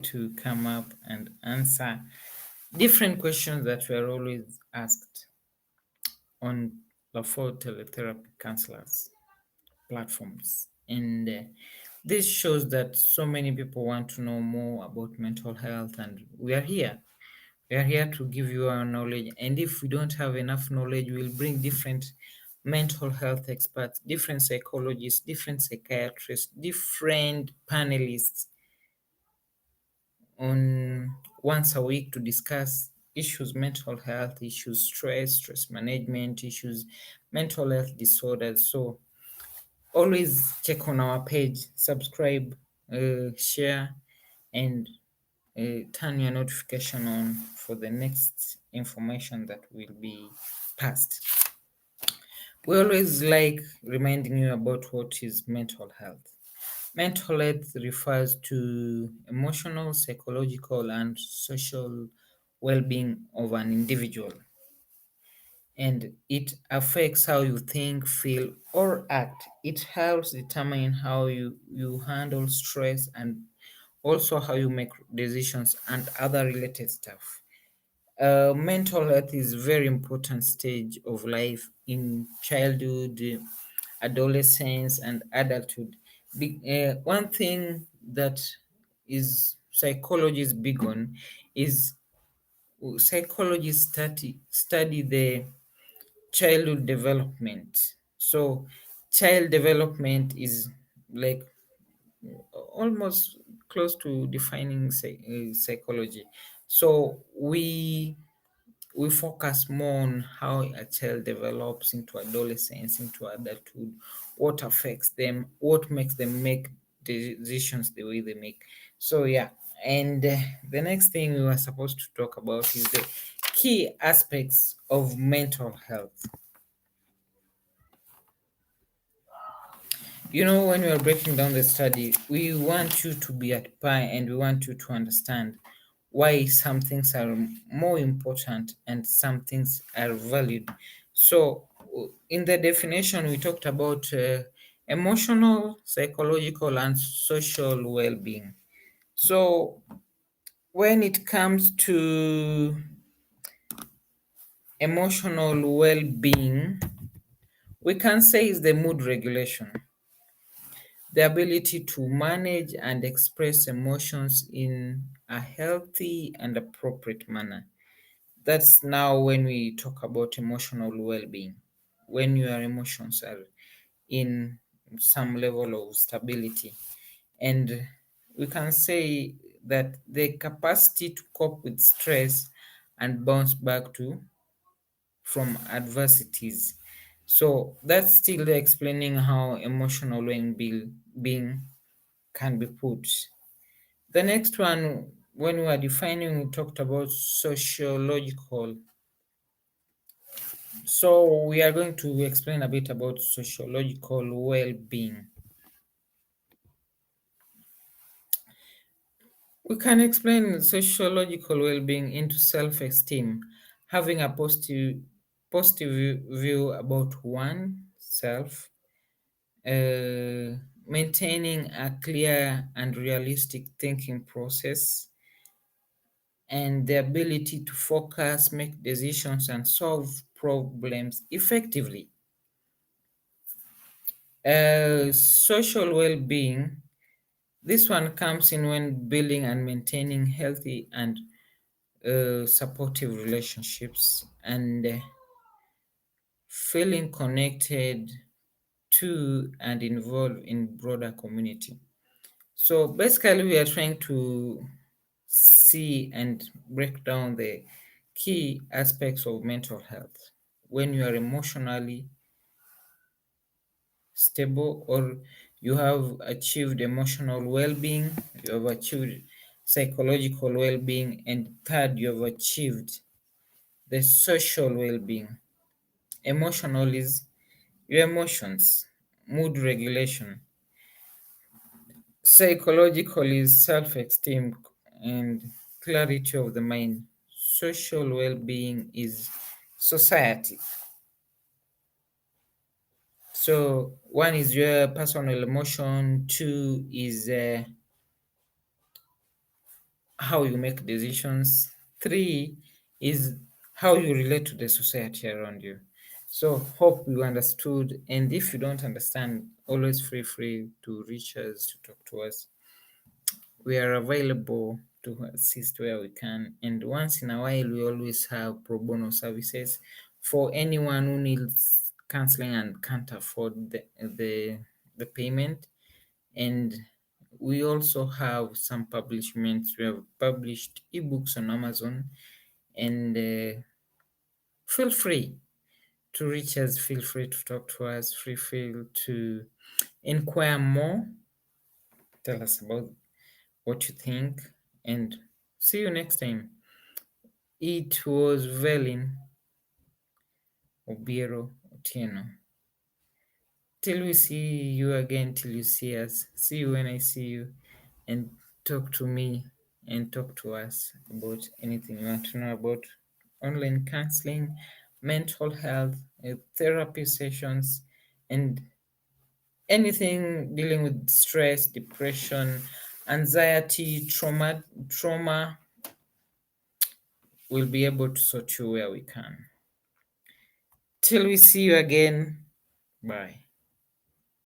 to come up and answer different questions that were always asked on the four teletherapy counselors platforms. And this shows that so many people want to know more about mental health, and we are here. We are here to give you our knowledge. And if we don't have enough knowledge, we'll bring different mental health experts, different psychologists, different psychiatrists, different panelists on once a week to discuss issues, mental health issues, stress management issues, mental health disorders. So always check on our page, subscribe, share, and turn your notification on for the next information that will be passed. We always like reminding you about what is mental health. Mental health refers to emotional, psychological, and social well being of an individual, and it affects how you think, feel, or act. It helps determine how you handle stress and also how you make decisions and other related stuff. Mental health is very important stage of life in childhood, adolescence, and adulthood. One thing that is psychology is big on is psychologists study the childhood development. So child development is like almost close to defining psychology. So we focus more on how a child develops into adolescence, into adulthood, what affects them, what makes them make decisions the way they make. So yeah, and the next thing we were supposed to talk about is the key aspects of mental health. You know, when we are breaking down the study, we want you to be at par and we want you to understand why some things are more important and some things are valued. So, in the definition, we talked about emotional, psychological, and social well being. So, when it comes to emotional well being, we can say is the mood regulation, the ability to manage and express emotions in a healthy and appropriate manner. That's now when we talk about emotional well being, when your emotions are in some level of stability. And we can say that the capacity to cope with stress and bounce back to from adversities. So that's still explaining how emotional well-being can be put. The next one, when we are defining, we talked about sociological. So we are going to explain a bit about sociological well-being. We can explain sociological well-being into self-esteem, having a positive view about oneself, maintaining a clear and realistic thinking process, and the ability to focus, make decisions, and solve problems effectively. Social well being, this one comes in when building and maintaining healthy and supportive relationships and feeling connected to and involved in broader community. So basically, we are trying to see and break down the key aspects of mental health. When you are emotionally stable, or you have achieved emotional well-being, you have achieved psychological well-being, and third, you have achieved the social well-being. Emotional is your emotions, mood regulation. Psychological is self-esteem and clarity of the mind. Social well-being is society. So one is your personal emotion, two is how you make decisions. Three is how you relate to the society around you. So hope you understood. And if you don't understand, always feel free to reach us, to talk to us. We are available to assist where we can. And once in a while, we always have pro bono services for anyone who needs counseling and can't afford the payment. And we also have some publishments. We have published ebooks on Amazon, and feel free to reach us. Feel free to talk to us. Feel free to inquire more. Tell us about what you think, and see you next time. It was Velin Obiero Otieno. Till we see you again, till you see us. See you when I see you, and talk to me and talk to us about anything you want to know about online counseling, mental health, therapy sessions, and anything dealing with stress, depression, anxiety, trauma. We'll be able to sort you where we can. Till we see you again. Bye.